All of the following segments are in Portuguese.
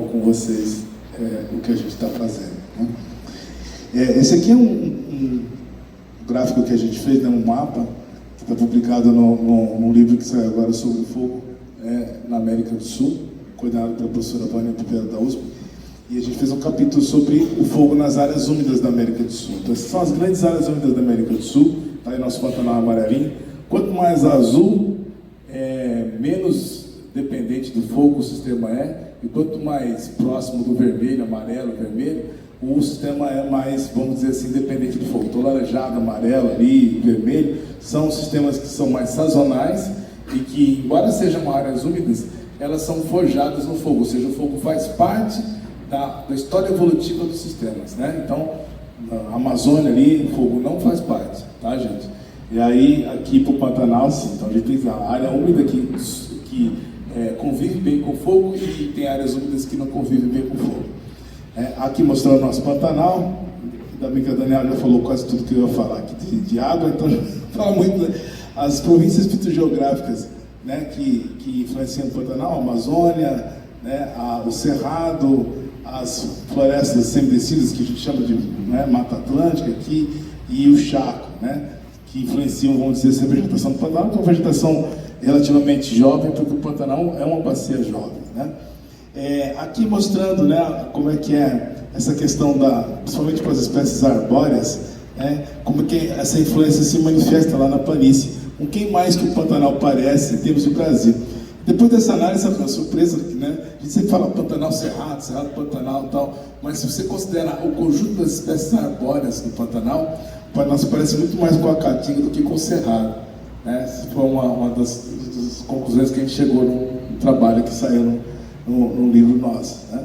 pouco com vocês o que a gente está fazendo, né? Esse aqui é um gráfico que a gente fez, né, um mapa, que está publicado num livro que sai agora sobre o fogo na América do Sul, coordenado pela professora Vânia Pipera da USP. E a gente fez um capítulo sobre o fogo nas áreas úmidas da América do Sul. Então, essas são as grandes áreas úmidas da América do Sul. Está aí nosso Pantanal amarelinho. Quanto mais azul, menos dependente do fogo o sistema é. E quanto mais próximo do vermelho, amarelo, vermelho, o sistema é mais, vamos dizer assim, dependente do fogo. Então, laranjado, amarelo, ali, vermelho, são sistemas que são mais sazonais e que, embora sejam áreas úmidas, elas são forjadas no fogo. Ou seja, o fogo faz parte da história evolutiva dos sistemas, né? Então, na Amazônia ali, o fogo não faz parte, tá, gente? E aí, aqui para o Pantanal, sim. Então, a gente tem a área úmida que convive bem com o fogo e tem áreas úmidas que não convivem bem com o fogo. Aqui mostrando o nosso Pantanal. Ainda bem que a Daniela já falou quase tudo que eu ia falar aqui de água, então fala muito, né? As províncias fitogeográficas, né, que influenciam o Pantanal, a Amazônia, né, o Cerrado, as florestas semidescidas, que a gente chama de, né, Mata Atlântica aqui, e o Chaco, né, que influenciam, vamos dizer, essa vegetação do Pantanal, que é uma vegetação relativamente jovem, porque o Pantanal é uma bacia jovem, né? Aqui mostrando, né, como é que é essa questão principalmente para as espécies arbóreas, né, como é que essa influência se manifesta lá na planície. Com quem mais que o Pantanal parece em termos de Brasil? Depois dessa análise, a surpresa, né, a gente sempre fala Pantanal Cerrado, Cerrado Pantanal e tal, mas se você considerar o conjunto das espécies arbóreas no Pantanal, o Pantanal se parece muito mais com a Caatinga do que com o Cerrado, né? Essa foi uma das conclusões que a gente chegou num trabalho que saiu no livro nosso, né?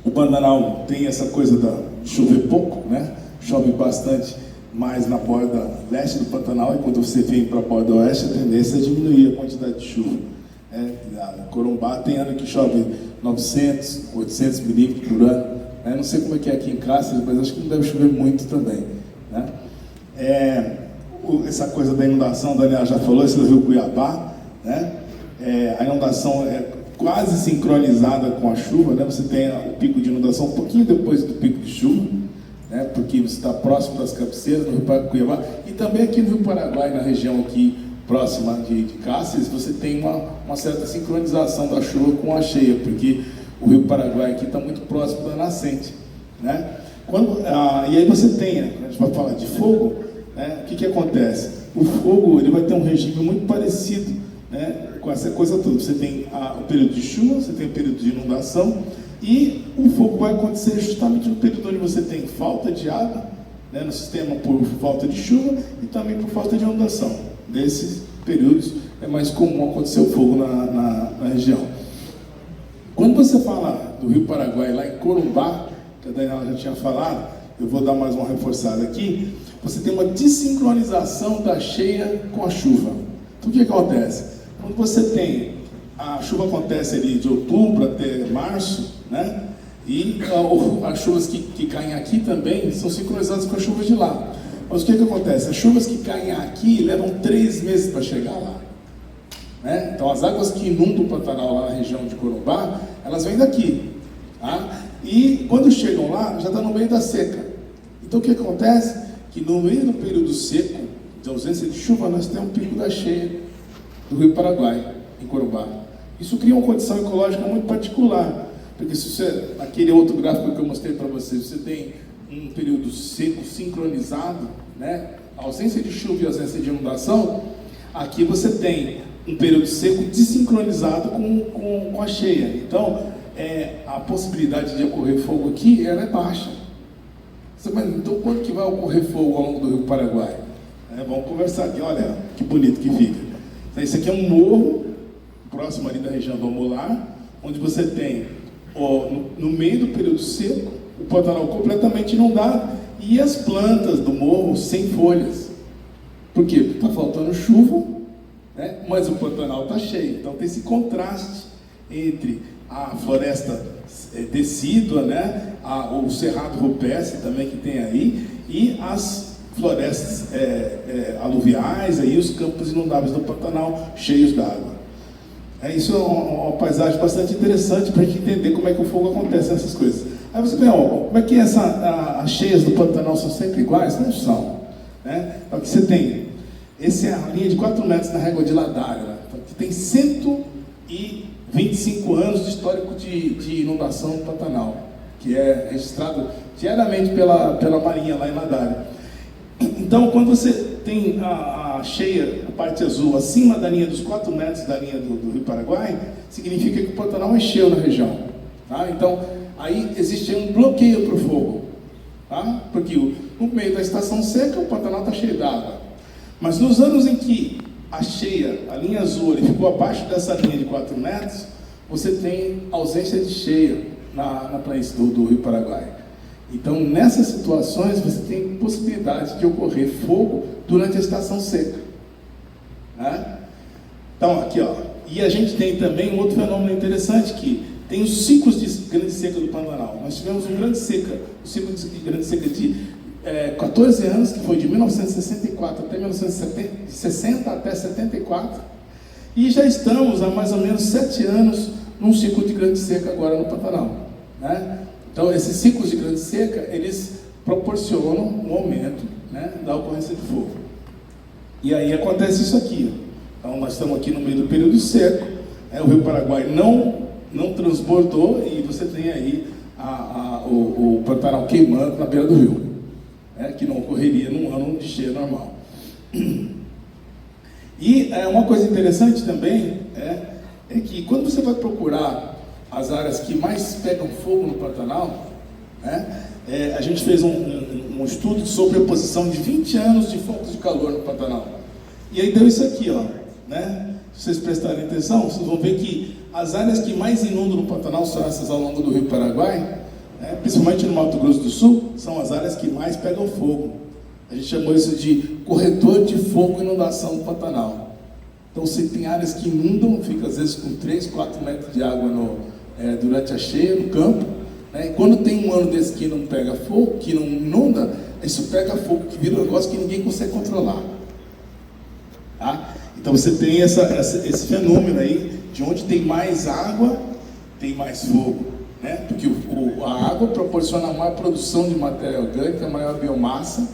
O Pantanal tem essa coisa de chover pouco, né? Chove bastante mais na borda leste do Pantanal, e quando você vem para a borda oeste, a tendência é diminuir a quantidade de chuva. Corumbá tem ano que chove 900, 800 milímetros por ano, né? Não sei como é que é aqui em Cáceres, mas acho que não deve chover muito também, né? Essa coisa da inundação, a Daniela já falou, esse do Rio Cuiabá, né? A inundação é quase sincronizada com a chuva, né? Você tem o pico de inundação um pouquinho depois do pico de chuva, né? Porque você está próximo das cabeceiras, no Rio Cuiabá, e também aqui no Rio Paraguai, na região aqui próxima de Cáceres, você tem uma certa sincronização da chuva com a cheia, porque o Rio Paraguai aqui está muito próximo da nascente, né? E aí você tem, a gente vai falar de fogo, né? O que acontece? O fogo ele vai ter um regime muito parecido, né, com essa coisa toda. Você tem o período de chuva, você tem o período de inundação, e o fogo vai acontecer justamente no período onde você tem falta de água, né, no sistema por falta de chuva e também por falta de inundação. Nesses períodos é mais comum acontecer o fogo na região. Quando você fala do Rio Paraguai, lá em Corumbá, que a Daniela já tinha falado, eu vou dar mais uma reforçada aqui, você tem uma desincronização da cheia com a chuva. Então o que acontece? Quando você tem, a chuva acontece ali de outubro até março, né? E as chuvas que caem aqui também são sincronizadas com as chuvas de lá. Mas o que acontece? As chuvas que caem aqui levam 3 meses para chegar lá, né? Então as águas que inundam o Pantanal lá na região de Corumbá, elas vêm daqui, tá? E quando chegam lá, já está no meio da seca. Então o que acontece? Que no meio do período seco, de ausência de chuva, nós temos um pico da cheia do Rio Paraguai, em Corumbá. Isso cria uma condição ecológica muito particular, porque se você, naquele outro gráfico que eu mostrei para vocês, você tem um período seco sincronizado, né? A ausência de chuva e a ausência de inundação, aqui você tem um período seco desincronizado com a cheia. Então, a possibilidade de ocorrer fogo aqui, ela é baixa. Mas então, quando que vai ocorrer fogo ao longo do Rio Paraguai? Vamos conversar aqui, olha que bonito que fica. Então, esse aqui é um morro, próximo ali da região do Amolar, onde você tem, no meio do período seco, o Pantanal completamente inundado e as plantas do morro sem folhas. Por quê? Porque está faltando chuva, né? Mas o Pantanal está cheio. Então tem esse contraste entre a floresta decídua, né? O cerrado rupestre também que tem aí, e as florestas aluviais, aí, os campos inundáveis do Pantanal cheios d'água. Isso é uma paisagem bastante interessante para a gente entender como é que o fogo acontece nessas coisas. Aí você pensa, como é que as cheias do Pantanal são sempre iguais? Não são. Né? Então, aqui você tem, essa é a linha de 4 metros na régua de Ladário, né? Então, que tem 125 anos de histórico de inundação no Pantanal, que é registrado diariamente pela Marinha lá em Ladário. Então, quando você tem a cheia, a parte azul, acima da linha dos 4 metros da linha do Rio Paraguai, significa que o Pantanal encheu na região. Tá? Então, aí existe um bloqueio para o fogo. Tá? Porque no meio da estação seca, o Pantanal está cheio d'água. Mas nos anos em que a cheia, a linha azul, ele ficou abaixo dessa linha de 4 metros, você tem ausência de cheia na planície do Rio Paraguai. Então, nessas situações, você tem possibilidade de ocorrer fogo durante a estação seca. Né? Então, aqui, ó. E a gente tem também um outro fenômeno interessante, que tem os ciclos de grande seca do Pantanal. Nós tivemos um ciclo de grande seca de 14 anos, que foi de 1964 até 1960 até 74. E já estamos há mais ou menos 7 anos num ciclo de grande seca agora no Pantanal. Né? Então, esses ciclos de grande seca, eles proporcionam um aumento, né, da ocorrência de fogo. E aí acontece isso aqui. Então, nós estamos aqui no meio do período seco, o Rio Paraguai não transbordou e você tem aí o Pantanal queimando na beira do rio, que não ocorreria num ano de cheia normal. E uma coisa interessante também é que quando você vai procurar as áreas que mais pegam fogo no Pantanal, a gente fez um estudo sobre a posição de 20 anos de focos de calor no Pantanal. E aí deu isso aqui, ó, né? Se vocês prestarem atenção, vocês vão ver que as áreas que mais inundam no Pantanal são essas ao longo do Rio Paraguai, principalmente no Mato Grosso do Sul, são as áreas que mais pegam fogo. A gente chamou isso de corredor de fogo e inundação do Pantanal. Então, se tem áreas que inundam, fica às vezes com 3, 4 metros de água durante a cheia no campo, né? E quando tem um ano desse que não pega fogo, que não inunda, isso pega fogo, que vira um negócio que ninguém consegue controlar. Tá? Então você tem esse fenômeno aí, de onde tem mais água, tem mais fogo, né? Porque a água proporciona maior produção de matéria orgânica, maior biomassa,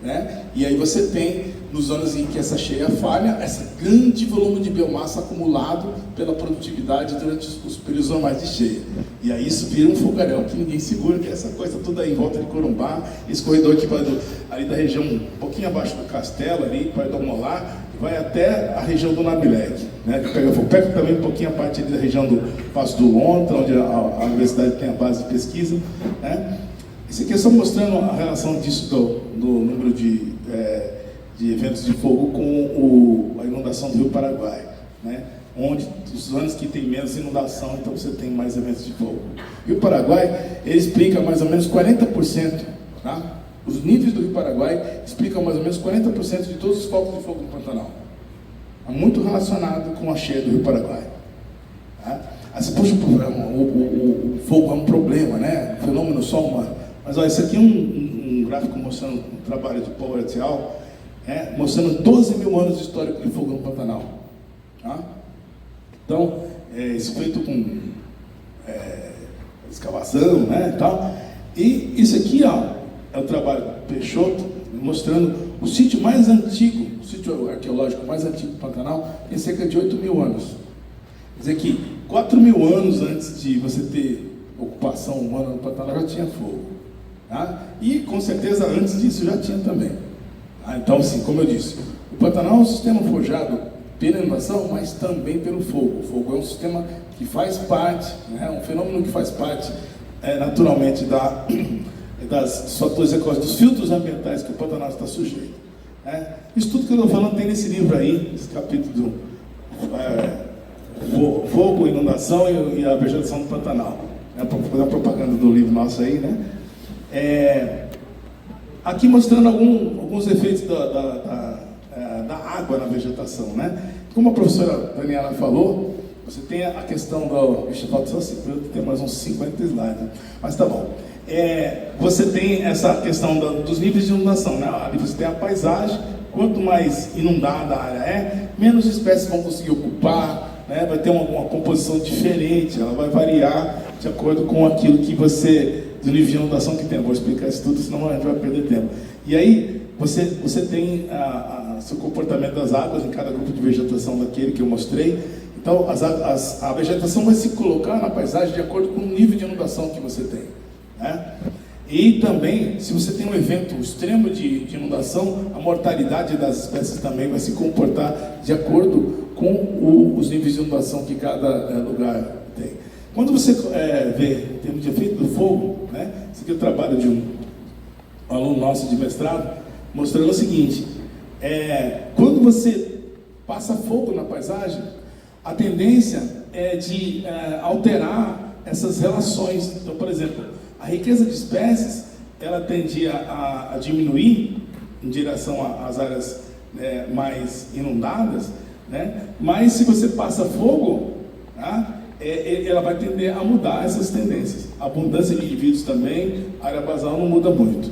né? E aí você tem, nos anos em que essa cheia falha, esse grande volume de biomassa acumulado pela produtividade durante os períodos normais de cheia. E aí isso vira um fogaréu que ninguém segura, que é essa coisa toda aí em volta de Corumbá, esse corredor que vai ali da região, um pouquinho abaixo do castelo, ali, vai do Molar, vai até a região do Nabilec, né? Que pega fogo. Pega também um pouquinho a parte ali da região do Passo do Lontra, onde a universidade tem a base de pesquisa, né? Esse aqui é só mostrando a relação disso do número de eventos de fogo com a inundação do Rio Paraguai, né? Onde os anos que tem menos inundação, então você tem mais eventos de fogo. E o Paraguai, ele explica mais ou menos 40%, tá? Os níveis do Rio Paraguai explicam mais ou menos 40% de todos os focos de fogo no Pantanal. É muito relacionado com a cheia do Rio Paraguai. Tá? Assim, puxa, o fogo é um problema, né? O fenômeno só uma... Mas olha, isso aqui é um gráfico mostrando um trabalho de Power et al., mostrando 12 mil anos de histórico de fogo no Pantanal. Tá? Então, isso feito com escavação, né, tal. E isso aqui, ó, é o trabalho do Peixoto, mostrando o sítio mais antigo, o sítio arqueológico mais antigo do Pantanal, tem cerca de 8 mil anos. Quer dizer que 4 mil anos antes de você ter ocupação humana no Pantanal já tinha fogo. Tá? E com certeza antes disso já tinha também. Então, assim, como eu disse, o Pantanal é um sistema forjado pela inundação, mas também pelo fogo. O fogo é um sistema que faz parte, um fenômeno que faz parte naturalmente dos fatores ecológicos, dos filtros ambientais que o Pantanal está sujeito. Isso tudo que eu estou falando tem nesse livro aí, esse capítulo do fogo, inundação e a vegetação do Pantanal. Para fazer a propaganda do livro nosso aí, né? Aqui mostrando alguns efeitos da água na vegetação, né? Como a professora Daniela falou, você tem a questão do... falta só 50, tem mais uns 50 slides, mas tá bom. Você tem essa questão dos níveis de inundação, né? Ali você tem a paisagem, quanto mais inundada a área menos espécies vão conseguir ocupar, né, vai ter uma composição diferente, ela vai variar de acordo com aquilo que você, do nível de inundação que tem. Eu vou explicar isso tudo, senão a gente vai perder tempo. E aí, você tem seu comportamento das águas em cada grupo de vegetação daquele que eu mostrei. Então, a vegetação vai se colocar na paisagem de acordo com o nível de inundação que você tem, né? E também, se você tem um evento extremo de inundação, a mortalidade das espécies também vai se comportar de acordo com os níveis de inundação que cada lugar tem. Quando você vê em termos de efeito do fogo, né? Esse aqui é o trabalho de um aluno nosso de mestrado, mostrando o seguinte: quando você passa fogo na paisagem, a tendência é de alterar essas relações. Então, por exemplo, a riqueza de espécies, ela tende a diminuir em direção às áreas mais inundadas, né? Mas se você passa fogo, tá? Ela vai tender a mudar essas tendências. A abundância de indivíduos também, a área basal não muda muito,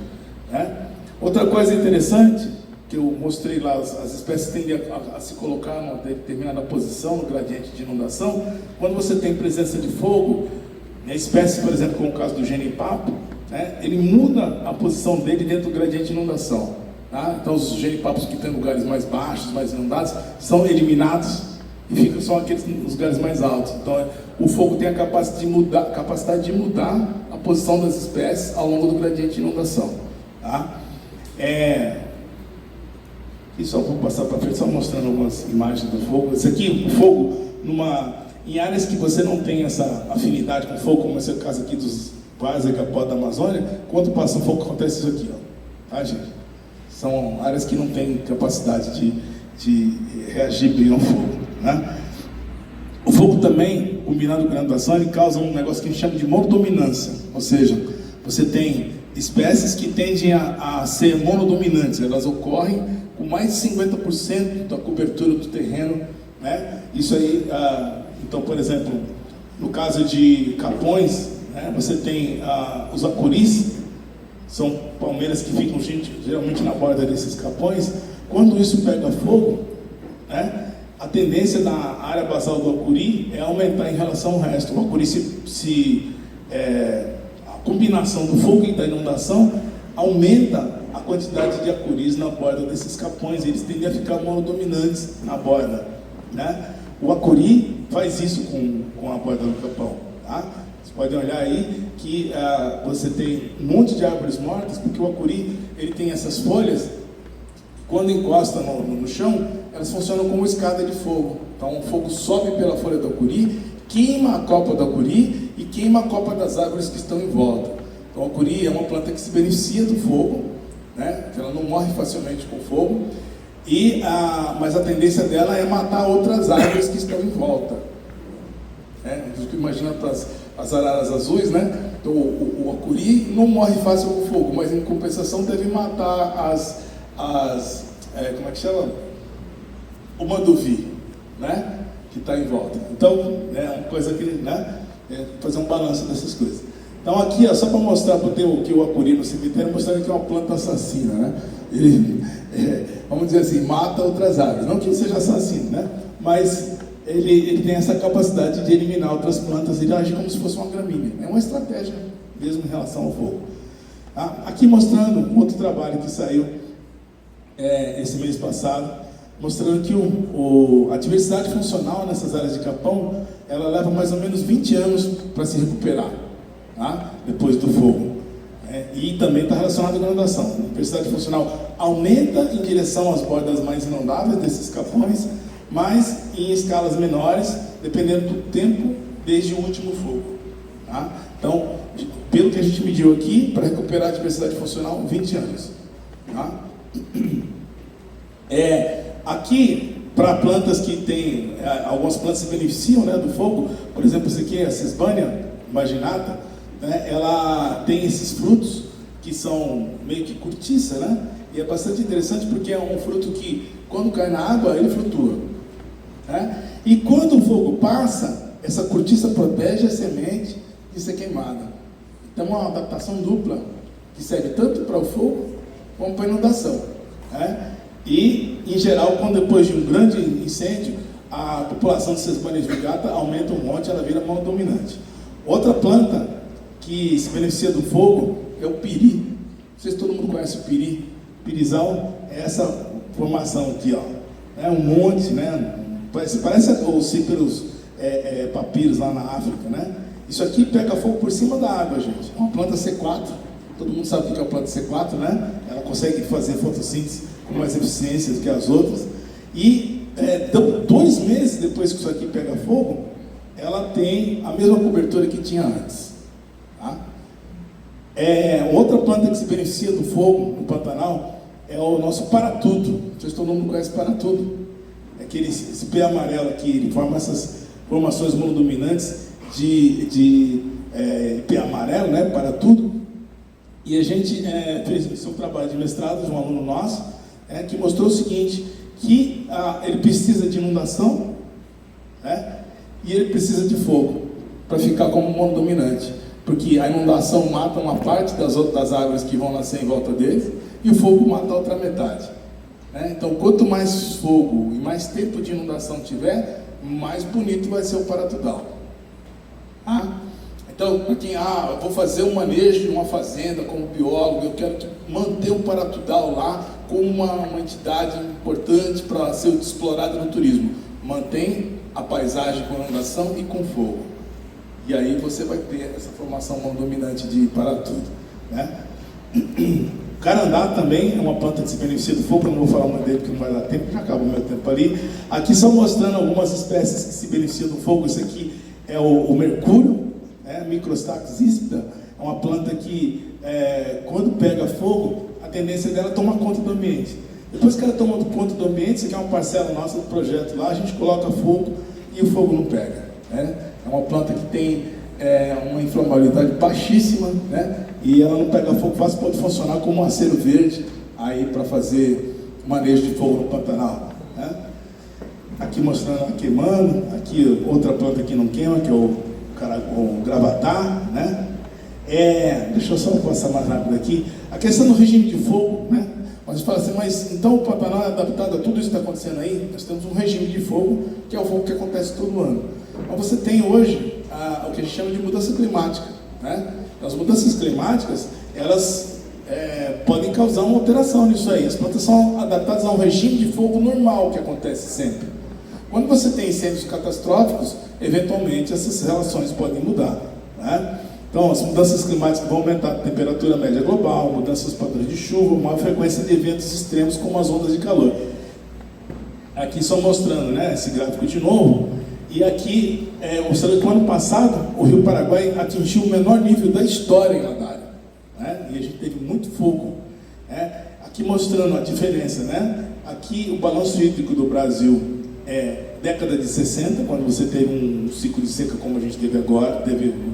né? Outra coisa interessante, que eu mostrei lá, as espécies tendem a se colocar numa determinada posição no gradiente de inundação. Quando você tem presença de fogo, a espécie, por exemplo, como o caso do genipapo, né, ele muda a posição dele dentro do gradiente de inundação, tá? Então, os genipapos que estão em lugares mais baixos, mais inundados, são eliminados e ficam só aqueles nos lugares mais altos. Então, o fogo tem a capacidade de mudar a posição das espécies ao longo do gradiente de inundação, tá? E só vou passar para frente, só mostrando algumas imagens do fogo. Esse aqui, o fogo, em áreas que você não tem essa afinidade com fogo, como esse é o caso aqui dos Vales Agapoda da Amazônia, quando passa um fogo acontece isso aqui, ó. Tá, gente? São áreas que não têm capacidade de reagir bem ao fogo, né? O fogo também, combinado com a inundação, ele causa um negócio que a gente chama de monodominância, ou seja, você tem espécies que tendem a ser monodominantes, elas ocorrem com mais de 50% da cobertura do terreno, né? Isso aí, então, por exemplo, no caso de capões, né, você tem os acuris, são palmeiras que ficam geralmente na borda desses capões. Quando isso pega fogo, né, a tendência da área basal do acuri é aumentar em relação ao resto. O acuri a combinação do fogo e da inundação aumenta a quantidade de acuris na borda desses capões. Eles tendem a ficar monodominantes na borda, né? O acuri faz isso com a borda do capão, tá? Vocês podem olhar aí que você tem um monte de árvores mortas, porque o acuri, ele tem essas folhas, quando encosta no chão, elas funcionam como escada de fogo. Então o fogo sobe pela folha do acuri, queima a copa do acuri e queima a copa das árvores que estão em volta. Então o acuri é uma planta que se beneficia do fogo, né? Ela não morre facilmente com fogo, mas a tendência dela é matar outras árvores que estão em volta, né? Imagina as araras azuis, né? Então o acuri não morre fácil com fogo, mas em compensação deve matar como é que chama? O manduvi, né? Que está em volta. Então, é uma coisa que, né? Fazer um balanço dessas coisas. Então aqui, só para mostrar para que o acuri no cemitério, mostrando que é uma planta assassina, né? Ele, vamos dizer assim, mata outras árvores. Não que ele seja assassino, né? Mas ele tem essa capacidade de eliminar outras plantas, ele age como se fosse uma gramínea. É uma estratégia mesmo em relação ao fogo. Aqui mostrando um outro trabalho que saiu esse mês passado, mostrando que a diversidade funcional nessas áreas de capão, ela leva mais ou menos 20 anos para se recuperar, tá? Depois do fogo. E também está relacionado com a inundação. A diversidade funcional aumenta em direção às bordas mais inundáveis desses capões, mas em escalas menores, dependendo do tempo desde o último fogo, tá? Então, pelo que a gente mediu aqui, para recuperar a diversidade funcional, 20 anos. Tá? Aqui, para plantas que tem, algumas plantas se beneficiam, né, do fogo, por exemplo, esse aqui é a Sesbania imaginata, né, ela tem esses frutos que são meio que cortiça, né, e é bastante interessante porque é um fruto que, quando cai na água, ele flutua, né, e quando o fogo passa, essa cortiça protege a semente de ser queimada. Então, é uma adaptação dupla, que serve tanto para o fogo, como para a inundação, né? E, em geral, quando depois de um grande incêndio, a população de Sesbania virgata aumenta um monte, ela vira mal dominante. Outra planta que se beneficia do fogo é o piri. Não sei se todo mundo conhece o piri. Pirizal é essa formação aqui, ó. É um monte, né? Parece os cíperos papiros lá na África, né? Isso aqui pega fogo por cima da água, gente. É uma planta C4. Todo mundo sabe o que é a planta C4, né? Ela consegue fazer fotossíntese com mais eficiência do que as outras. E 2 meses depois que isso aqui pega fogo, ela tem a mesma cobertura que tinha antes. Tá? Outra planta que se beneficia do fogo no Pantanal é o nosso paratudo. Não sei se todo mundo conhece paratudo. É esse pé amarelo aqui, ele forma essas formações monodominantes de pé amarelo, né? Paratudo. E a gente fez esse trabalho de mestrado de um aluno nosso, que mostrou o seguinte, que ele precisa de inundação, né? E ele precisa de fogo para ficar como monodominante, porque a inundação mata uma parte das árvores que vão nascer em volta deles e o fogo mata a outra metade, né? Então, quanto mais fogo e mais tempo de inundação tiver, mais bonito vai ser o paratudal. Então, para quem, eu vou fazer um manejo de uma fazenda como biólogo, eu quero manter o paratudal lá como uma entidade importante para ser explorada no turismo. Mantém a paisagem com inundação e com fogo. E aí você vai ter essa formação dominante de paratudo, né? O carandá também é uma planta que se beneficia do fogo. Eu não vou falar muito dele porque não vai dar tempo, já acaba o meu tempo ali. Aqui só mostrando algumas espécies que se beneficiam do fogo. Isso aqui é o mercúrio, Microstax íspida. É uma planta que, quando pega fogo, a tendência dela é tomar conta do ambiente. Depois que ela toma conta do ambiente, isso aqui é uma parcela nossa do projeto lá, a gente coloca fogo e o fogo não pega, né? É uma planta que tem uma inflamabilidade baixíssima, né? E ela não pega fogo fácil, pode funcionar como um acero verde aí para fazer manejo de fogo no Pantanal, né? Aqui mostrando ela queimando. Aqui outra planta que não queima, que é o gravatá, né? Deixa eu só passar mais rápido aqui. A questão do regime de fogo, né? Mas fala assim, mas então o Pantanal é adaptado a tudo isso que está acontecendo aí? Nós temos um regime de fogo, que é o fogo que acontece todo ano. Mas você tem hoje o que a gente chama de mudança climática, né? As mudanças climáticas, elas podem causar uma alteração nisso aí. As plantas são adaptadas a um regime de fogo normal que acontece sempre. Quando você tem incêndios catastróficos, eventualmente essas relações podem mudar, né? Então, as mudanças climáticas vão aumentar a temperatura média global, mudanças nos padrões de chuva, maior frequência de eventos extremos como as ondas de calor. Aqui só mostrando, né, esse gráfico de novo. E aqui, observando que no ano passado, o Rio Paraguai atingiu o menor nível da história em Ladário, né? E a gente teve muito fogo, né? Aqui mostrando a diferença, né? Aqui o balanço hídrico do Brasil década de 60, quando você teve um ciclo de seca como a gente teve agora,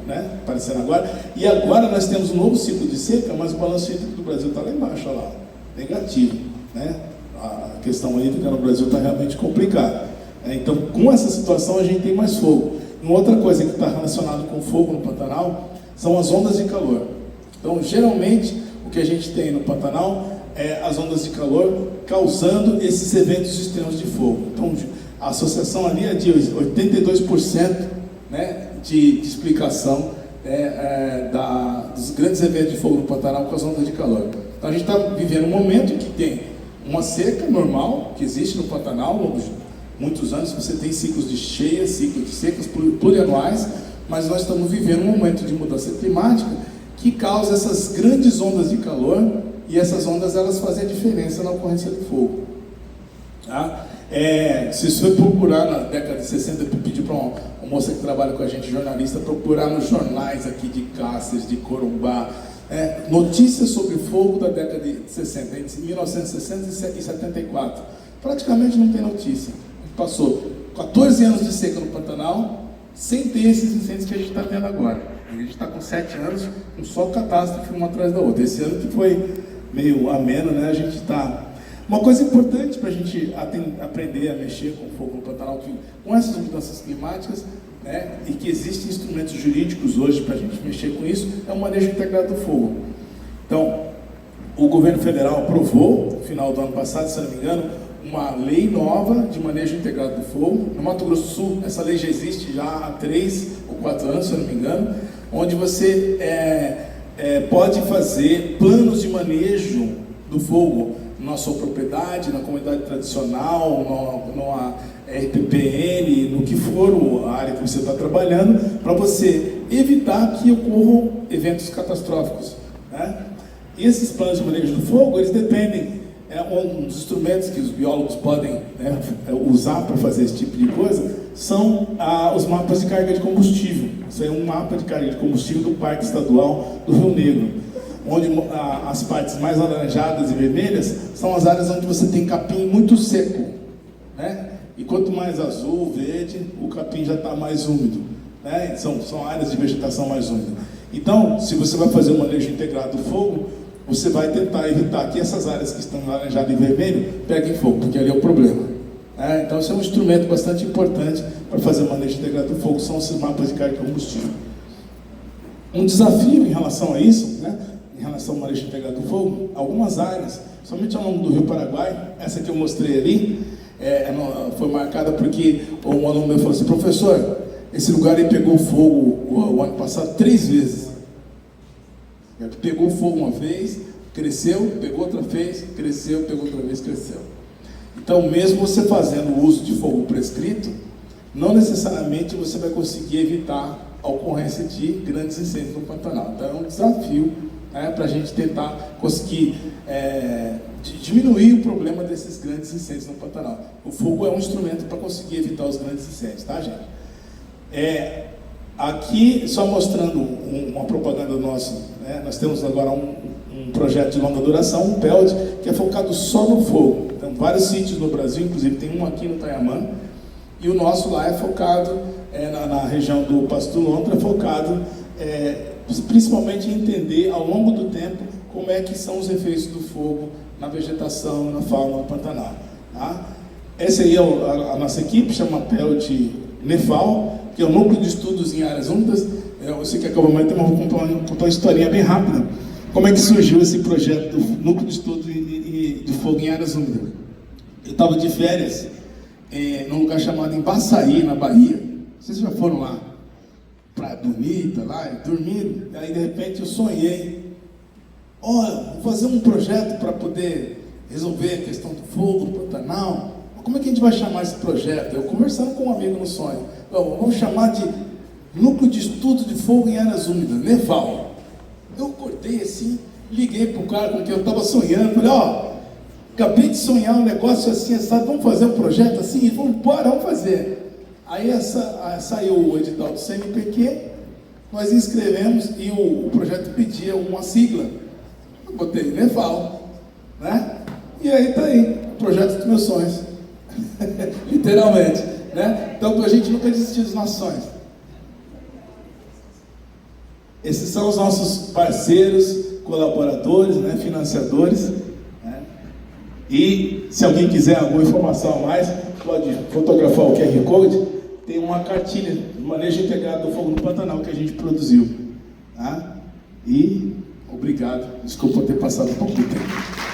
né, aparecendo agora, e agora nós temos um novo ciclo de seca, mas o balanço hídrico do Brasil está lá embaixo, olha lá, negativo, né? A questão hídrica no Brasil está realmente complicada. Então, com essa situação, a gente tem mais fogo. Uma outra coisa que está relacionada com fogo no Pantanal são as ondas de calor. Então, geralmente, o que a gente tem no Pantanal é as ondas de calor causando esses eventos extremos de fogo. Então, a associação ali é de 82%, né, de explicação dos grandes eventos de fogo no Pantanal com as ondas de calor. Então, a gente está vivendo um momento que tem uma seca normal, que existe no Pantanal, muitos anos você tem ciclos de cheias, ciclos de secas plurianuais, mas nós estamos vivendo um momento de mudança climática que causa essas grandes ondas de calor, e essas ondas elas fazem a diferença na ocorrência do fogo, tá? Se você procurar na década de 60, eu pedi para uma moça que trabalha com a gente, jornalista, procurar nos jornais aqui de Cáceres, de Corumbá, notícias sobre fogo da década de 60, entre 1960 e 74. Praticamente não tem notícia. Passou 14 anos de seca no Pantanal, sem ter esses incêndios que a gente está tendo agora. A gente está com 7 anos, com só catástrofe uma atrás da outra. Esse ano que foi meio ameno, né? A gente está... Uma coisa importante para a gente aprender a mexer com o fogo no Pantanal, que com essas mudanças climáticas, né, e que existem instrumentos jurídicos hoje para a gente mexer com isso, é o manejo integrado do fogo. Então, o governo federal aprovou, no final do ano passado, se não me engano, uma lei nova de manejo integrado do fogo. No Mato Grosso do Sul, essa lei já existe já há 3 ou 4 anos, se eu não me engano, onde você pode fazer planos de manejo do fogo na sua propriedade, na comunidade tradicional, numa RPPN, no que for a área que você está trabalhando, para você evitar que ocorram eventos catastróficos, né? E esses planos de manejo do fogo, eles dependem, um dos instrumentos que os biólogos podem, né, usar para fazer esse tipo de coisa, são os mapas de carga de combustível. Isso aí é um mapa de carga de combustível do Parque Estadual do Rio Negro, onde as partes mais alaranjadas e vermelhas são as áreas onde você tem capim muito seco, né? E quanto mais azul, verde, o capim já está mais úmido, né? São áreas de vegetação mais úmida. Então, se você vai fazer um manejo integrado do fogo, você vai tentar evitar que essas áreas que estão alaranjadas e vermelho peguem fogo, porque ali é o problema. Então, esse é um instrumento bastante importante para fazer o manejo integrado do fogo, são esses mapas de carga de combustível. Um desafio em relação a isso, né, em relação ao manejo integrado do fogo, algumas áreas, somente ao longo do Rio Paraguai, essa que eu mostrei ali, foi marcada porque um aluno meu falou assim: professor, esse lugar aí pegou fogo o ano passado 3 vezes. Pegou fogo uma vez, cresceu, pegou outra vez, cresceu, pegou outra vez, cresceu. Então, mesmo você fazendo o uso de fogo prescrito, não necessariamente você vai conseguir evitar a ocorrência de grandes incêndios no Pantanal. Então, é um desafio, né, para a gente tentar conseguir diminuir o problema desses grandes incêndios no Pantanal. O fogo é um instrumento para conseguir evitar os grandes incêndios, tá, gente? Aqui, só mostrando uma propaganda nossa, né? Nós temos agora um projeto de longa duração, um PELD, que é focado só no fogo. Então, vários sítios no Brasil, inclusive tem um aqui no Taiamã, e o nosso lá é focado na região do Pasto do Lontra, é focado principalmente em entender ao longo do tempo como é que são os efeitos do fogo na vegetação, na fauna do Pantanal. Tá? Essa aí é a nossa equipe, chama PELD NEFAL, que é o Núcleo de Estudos em Áreas Úmidas. Eu sei que acabou mais tempo, mas vou contar uma historinha bem rápida. Como é que surgiu esse projeto do Núcleo de Estudos de Fogo em Áreas Úmidas? Eu estava de férias num lugar chamado Embaçaí, na Bahia. Vocês já foram lá? Praia bonita, lá, dormindo. Aí, de repente, eu sonhei. Olha, vou fazer um projeto para poder resolver a questão do fogo, do Pantanal. Como é que a gente vai chamar esse projeto? Eu conversando com um amigo no sonho. Vamos chamar de Núcleo de Estudo de Fogo em Áreas Úmidas, NEFAL. Eu acordei assim, liguei para o cara com quem eu estava sonhando, falei, acabei de sonhar um negócio assim, sabe, vamos fazer um projeto assim? Ele falou, bora, vamos fazer. Aí saiu o edital do CNPq, nós inscrevemos e o projeto pedia uma sigla. Eu botei NEFAL, né? E aí está aí, o projeto dos meus sonhos. Literalmente, né? Então, a gente nunca desistiu dos nossos sonhos. Esses são os nossos parceiros, colaboradores, né, financiadores, né? E se alguém quiser alguma informação a mais, pode fotografar o QR Code. Tem uma cartilha de manejo integrado do fogo no Pantanal que a gente produziu, tá? E obrigado, desculpa ter passado um pouco de tempo.